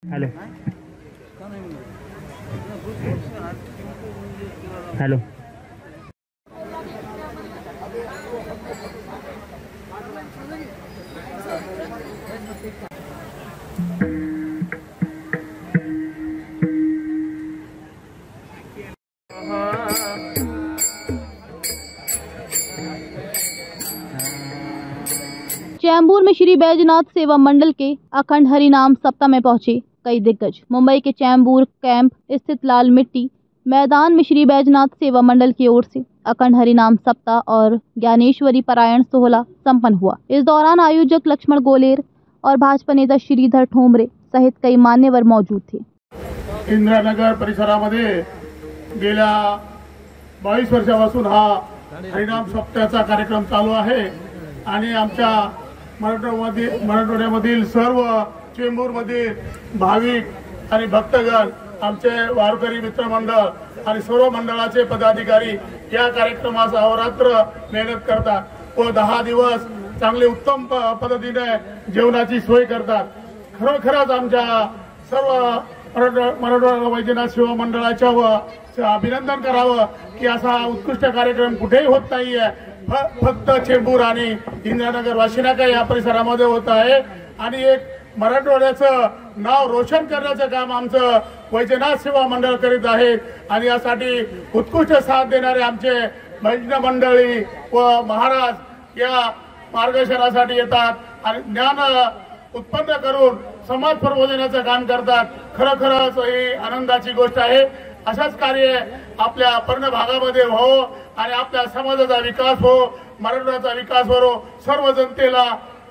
Hello hello Chembur में श्री बैजनाथ सेवा मंडल के अखंड हरिनाम सप्ताह में पहुंचे कई दिग्गज। मुंबई के चैम्बूर कैंप स्थित लाल मिट्टी मैदान में श्री बैजनाथ सेवा मंडल की ओर से अखंड हरिनाम सप्ताह और ज्ञानेश्वरी पारायण सोहला संपन्न हुआ। इस दौरान आयोजक लक्ष्मण गोलेर और भाजपा नेता श्रीधर ठोंबरे सहित कई मान्यवर मौजूद थे। इंदिरानगर परिसरामध्ये गेल्या 22 वर्षापासून हा हरिनाम सप्ताहाचा कार्यक्रम चालू आहे आणि आमच्या मराठवाड्यामधील सर्व चेंबूरमधील भाविक आणि भक्तगण, आमचे वारकरी मित्रमंडळ आणि सर्व मंडळाचे पदाधिकारी या कार्यक्रमास अहोरात्र मेहनत करतात व 10 दिवस चांगले उत्तम पद्धतीने जेवणाची सोय करतात। खरोखरच आमच्या सर्व मराठवाडा वैद्यनाथ सेवा मंडळाच्या अभिनंदन करावं की असा उत्कृष्ट कार्यक्रम कुठेही होत नाहीये। फक्त चेंबूर आणि इंदिरानगर वाशिनाका या परिसरामध्ये होत आहे आणि एक मराठवाड्याचं नाव रोशन करण्याचं काम आमचं वैद्यनाथ सेवा मंडळ करीत आहे आणि यासाठी उत्कृष्ट साथ देणारे आमचे भजन मंडळी व महाराज या मार्गदर्शनासाठी येतात आणि ज्ञान उत्पन्न करून समाज प्रबोधनाचं काम करतात। खरोखरच ही आनंदाची गोष्ट आहे। अशाच कार्य आपल्या पूर्ण भागामध्ये हो आणि आपल्या समाजाचा विकास हो, मराठवाड्याचा विकास हो, सर्व जनतेला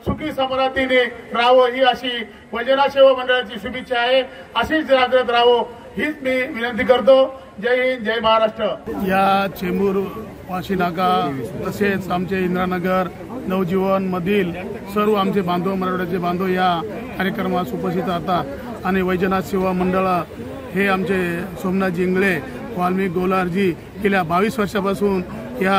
सुखी समृद्धीने राहावं ही अशी वैद्यनाथ सेवा मंडळाची शुभेच्छा आहे। अशीच जागृत राहावं हीच मी विनंती करतो। जय हिंद, जय महाराष्ट्र। या चेंबूर वाशिनाका तसेच आमचे इंदिरानगर नवजीवन मधील सर्व आमचे बांधव, मराठवाड्याचे बांधव या कार्यक्रमास उपस्थित राहतात आणि वैद्यनाथ सेवा मंडळ हे आमचे सोमनाथजी इंगळे, वाल्मिक गोलारजी गेल्या 22 वर्षापासून या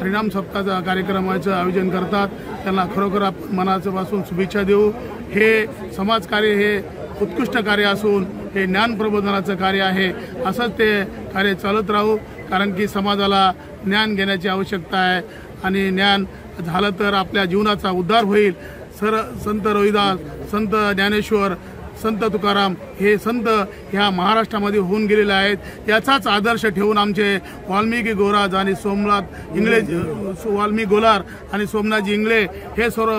हरिनाम सप्ताहाचा कार्यक्रमाचं आयोजन करतात। त्यांना खरोखर आपण मनापासून शुभेच्छा देऊ। हे समाजकार्य हे उत्कृष्ट कार्य असून हे ज्ञान प्रबोधनाचं कार्य आहे। असंच ते कार्य चालत राहू, कारण की समाजाला ज्ञान घेण्याची आवश्यकता आहे आणि ज्ञान झालं तर आपल्या जीवनाचा उद्धार होईल। संत रविदास, संत ज्ञानेश्वर, संत तुकाराम हे संत ह्या महाराष्ट्रामध्ये होऊन गेलेले आहेत। याचाच आदर्श ठेवून आमचे वाल्मिकी गोराज आणि सोमनाथ इंगळे, वाल्मिकी गोलार आणि सोमनाथजी इंगळे हे सर्व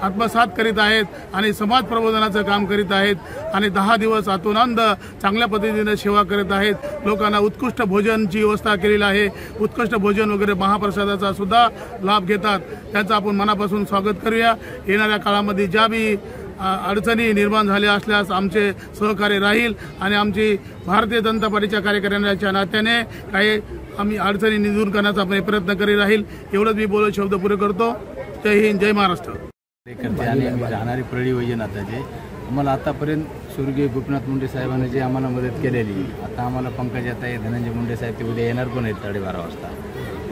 आत्मसात करीत आहेत आणि समाज प्रबोधनाचं काम करीत आहेत आणि 10 दिवस आतोनांद चांगल्या पद्धतीने सेवा करत आहेत। लोकांना उत्कृष्ट भोजनची व्यवस्था केलेली आहे। उत्कृष्ट भोजन वगैरे महाप्रसादाचा सुद्धा लाभ घेतात। त्यांचं आपण मनापासून स्वागत करूया। येणाऱ्या काळामध्ये ज्या बी अडचणी निर्माण झाल्या असल्यास आमचे सहकार्य राहील आणि आमची भारतीय जनता पार्टीच्या कार्यकर्त्यांच्या नात्याने काही आम्ही अडचणी दूर करण्याचा प्रयत्न करीत राहील। एवढंच मी बोलत शब्द पुरे करतो। जय हिंद, जय महाराष्ट्र। राहणारी परळी वैजनाथाचे आम्हाला आतापर्यंत स्वर्गीय गोपीनाथ मुंडे साहेबांनी जे आम्हाला मदत केलेली, आता आम्हाला पंकजाताई, धनंजय मुंडे साहेब ते उद्या येणार पण आहेत 12:30 वाजता।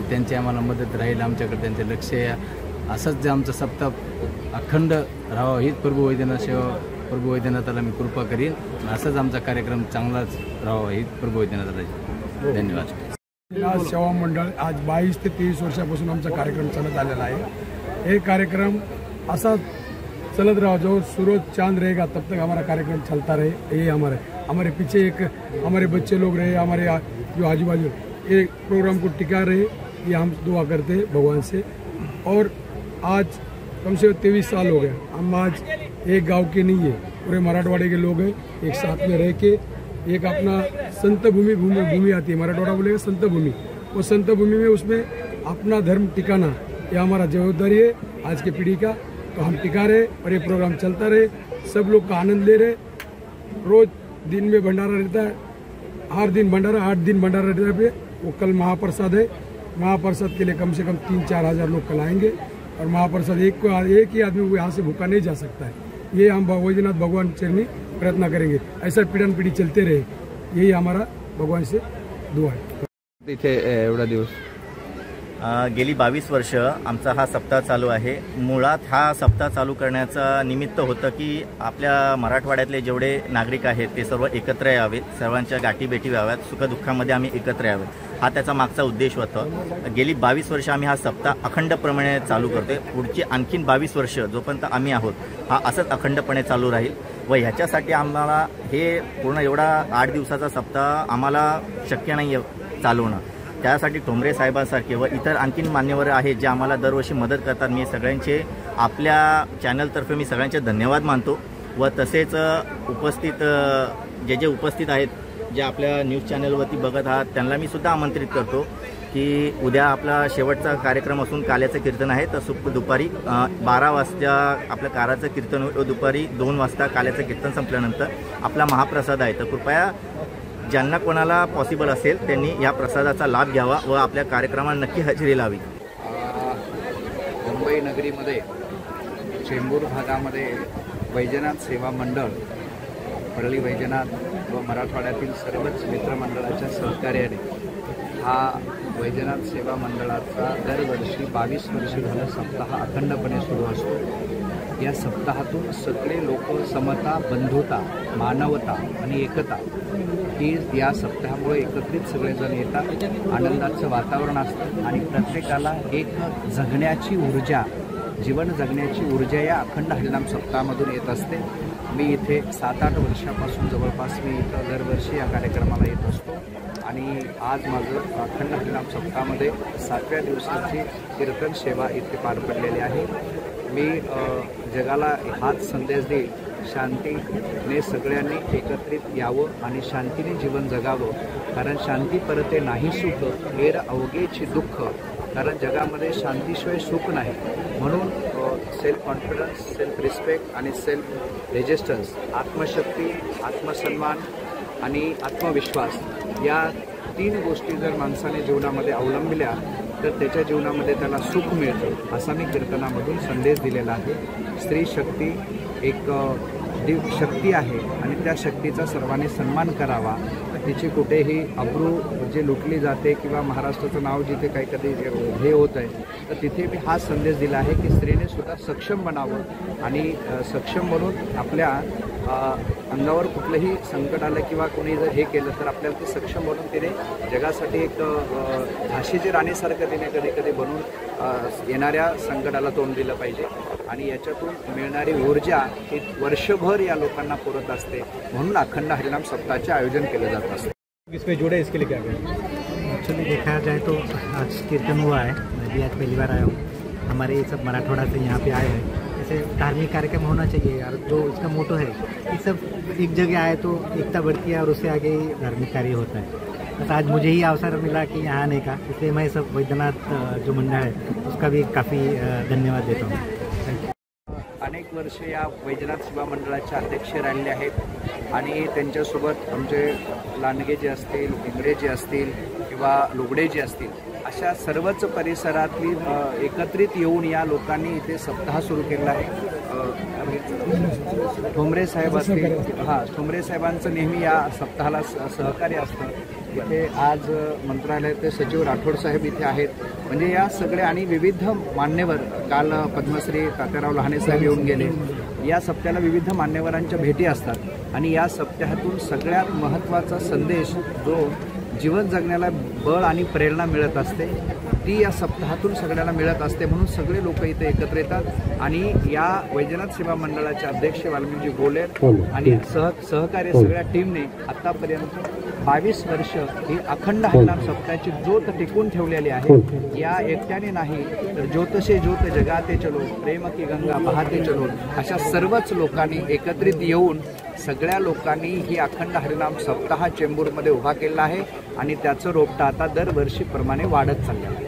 त्यांची आम्हाला मदत राहील, आमच्याकडे त्यांचे लक्ष आहे। असंच जे आमचा सप्ताह अखंड राहावा हीच प्रभू वैद्यनाथाला मी कृपा करीन। असंच आमचा कार्यक्रम चांगलाच राहावा हीच प्रभू वैद्यनाथाला धन्यवाद। सेवा मंडळ आज 22 ते 23 वर्षापासून आमचा कार्यक्रम चालत आलेला आहे। हे कार्यक्रम असा चलत रहा, जो सूरज चांद रहेगा तब तक हमारा कार्यक्रम चलता रहे। ये हमारे पीछे एक हमारे बच्चे लोग रहे, हमारे जो आजू बाजू एक प्रोग्राम को टिका रहे, ये हम दुआ करते हैं भगवान से। और आज कम से कम 23 साल हो गए हम आज एक गांव के नहीं है, पूरे मराठवाड़े के लोग हैं एक साथ में रह के। एक अपना संत भूमि आती है, मराठवाड़ा बोलेगा संत भूमि, वो संत भूमि में उसमें अपना धर्म टिकाना ये हमारा जवाबदारी है आज की पीढ़ी का। तो हम टिका रहे और ये प्रोग्राम चलता रहे, सब लोग का आनंद ले रहे। रोज दिन में भंडारा रहता है, हर दिन भंडारा, 8 दिन भंडारा रहता है। वो कल महाप्रसाद है, महाप्रसाद के लिए कम से कम 3-4 हज़ार लोग कल आएंगे और महाप्रसाद एक ही आदमी यहाँ से भूखा नहीं जा सकता है। ये हम वैजनाथ भगवान चरणी प्रयत्न करेंगे, ऐसा पीढ़न पीढ़ी चलते रहे, यही हमारा भगवान से दुआ है। इथे एवढा दिवस गेली 22 वर्ष आमचा हा सप्ताह चालू आहे। मुळात हा सप्ताह चालू करण्याचा निमित्त होतं की आपल्या मराठवाड्यातले जेवढे नागरिक आहेत ते सर्व एकत्र यावेत, सर्वांच्या गाठीभेटी व्हाव्यात, सुखदुःखामध्ये आम्ही एकत्र यावेत, हा त्याचा मागचा उद्देश होता। गेली 22 वर्ष आम्ही हा सप्ताह अखंडपणे चालू करतोय। पुढची आणखीन 22 वर्ष जोपर्यंत आम्ही आहोत हा असंच अखंडपणे चालू राहील व ह्याच्यासाठी आम्हाला हे पूर्ण एवढा 8 दिवसाचा सप्ताह आम्हाला शक्य नाही आहे चालवणं। त्यासाठी ठोंबरे साहेबांसारखे व इतर आणखीन मान्यवर आहेत जे आम्हाला दरवर्षी मदत करतात। मी सगळ्यांचे आपल्या चॅनलतर्फे मी सगळ्यांचे धन्यवाद मानतो व तसेच उपस्थित जे उपस्थित आहेत, जे आपल्या न्यूज चॅनलवरती बघत आहात, त्यांना मी सुद्धा आमंत्रित करतो की उद्या आपला शेवटचा कार्यक्रम असून काल्याचं कीर्तन आहे, तर दुपारी 12 वाजता आपलं काराचं कीर्तन होईल, दुपारी 2 वाजता काल्याचं कीर्तन संपल्यानंतर आपला महाप्रसाद आहे। तर कृपया ज्यांना कोणाला पॉसिबल असेल त्यांनी या प्रसादाचा लाभ घ्यावा व आपल्या कार्यक्रमाला नक्की हजेरी लावी। मुंबई नगरीमध्ये चेंबूर भागामध्ये वैजनाथ सेवा मंडळ, परळी वैजनाथ व मराठवाड्यातील सर्वच मित्रमंडळाच्या सहकार्याने हा वैजनाथ सेवा मंडळाचा दरवर्षी 22 वर्ष झालं सप्ताह अखंडपणे सुरू असतो। या सप्ताहातून सगळे लोक समता, बंधुता, मानवता आणि एकता ही या सप्ताहामुळे एकत्रित सगळेजण येतात। आनंदाचं वातावरण असतं आणि प्रत्येकाला एक जगण्याची ऊर्जा, जीवन जगण्याची ऊर्जा या अखंड हरिनाम सप्ताहामधून येत असते। मी इथे 7-8 वर्षापासून जवळपास मी इथं दरवर्षी या कार्यक्रमाला येत असतो आणि आज माझं अखंड हरिनाम सप्ताहामध्ये 7व्या दिवसाची कीर्तन सेवा इथे पार पडलेली आहे। मी जगाला हाच संदेश देईल, शांतीने सगळ्यांनी एकत्रित यावं आणि शांतीने जीवन जगावं, कारण शांती परते नाही सुख, हेर अवघेची दुःख, कारण जगामध्ये शांतीशिवाय सुख नाही। म्हणून सेल्फ कॉन्फिडन्स, सेल्फ रिस्पेक्ट आणि सेल्फ रेजिस्टन्स, आत्मशक्ती, आत्मसन्मान आणि आत्मविश्वास या 3 गोष्टी जर माणसाने जीवनामध्ये अवलंबल्या तर त्याच्या जीवनामध्ये त्याला सुख मिळतं, असा मी कीर्तनामधून संदेश दिलेला आहे। स्त्री शक्ती एक शक्ती आहे आणि त्या शक्तीचा सर्वांनी सन्मान करावा। तिची कुठेही अब्रू जे लुटली जाते किंवा महाराष्ट्राचं नाव जिथे काही कधी हे होत आहे, तर तिथे मी हा संदेश दिला आहे की स्त्रीने सुद्धा सक्षम बनावं आणि सक्षम बनून आपल्या अंगावर कुठलंही संकट आलं किंवा कोणी जर हे केलं तर आपल्याला ते सक्षम बनून तिने जगासाठी एक झाशीची राणीसारखं तिने कधी कधी बनून येणाऱ्या संकटाला तोंड दिलं पाहिजे आणि याच्यातून मिळणारी ऊर्जा ही वर्षभर या लोकांना पुरत असते। म्हणून अखंड हरिनाम सप्ताहाचे आयोजन केले जात असते। इसमें जुड़े इसके लिए क्या करें? एक्चुअली देखा जाए तो आज कीर्तन हुआ है, मैं भी आज पहली बार आया हूँ। हमारे ये सब मराठवाड़ा से यहाँ पे आए हैं, ऐसे धार्मिक कार्यक्रम होना चाहिए और जो इसका मोटो है कि सब एक जगह आए तो एकता बढ़ती है और उससे आगे ही धार्मिक कार्य होता है। बस आज मुझे ही अवसर मिला कि यहाँ आने का, इसलिए मैं सब वैद्यनाथ जो मंडळ है उसका भी काफ़ी धन्यवाद देता हूँ। अनेक वर्ष या वैजनाथ सेवा मंडळाचे अध्यक्ष राहिले आहेत आणि त्यांच्यासोबत आमचे लांडगे जे असतील, इंगळे जे असतील किंवा लुगडे जे असतील, अशा सर्वच परिसरातली एकत्रित येऊन या लोकांनी इथे सप्ताह सुरू केला आहे। ठोंबरे साहेब असतील, ठोंबरे साहेबांचं नेहमी या सप्ताहाला सहकार्य असतं। इथे आज मंत्रालयाचे सचिव राठोड साहेब इथे आहेत, म्हणजे या सगळे आणि विविध मान्यवर, काल पद्मश्री तात्याराव लहाने साहेब येऊन गेले। या सप्त्याला विविध मान्यवरांच्या भेटी असतात आणि या सप्ताहातून सगळ्यात महत्त्वाचा संदेश जो जीवन जगण्याला बळ आणि प्रेरणा मिळत असते ती या सप्ताहातून सगळ्यांना मिळत असते। म्हणून सगळे लोक इथे एकत्र येतात आणि या वैजनाथ सेवा मंडळाचे अध्यक्ष वाल्मिकजी गोले आणि सहकार्य सगळ्या टीमने आतापर्यंत 22 वर्ष ही अखंड हरिनाम सप्ताहाची ज्योत टिकून ठेवलेली आहे। या एकट्याने नाही तर ज्योतसे ज्योत जगाते चलो, प्रेम की गंगा बहाते चलो, अशा सर्वच लोकांनी एकत्रित येऊन सगळ्या लोकांनी ही अखंड हरिनाम सप्ताह चेंबूरमध्ये उभा केला आहे आणि त्याचं रोपटं आता दरवर्षीप्रमाणे वाढत चाललं आहे।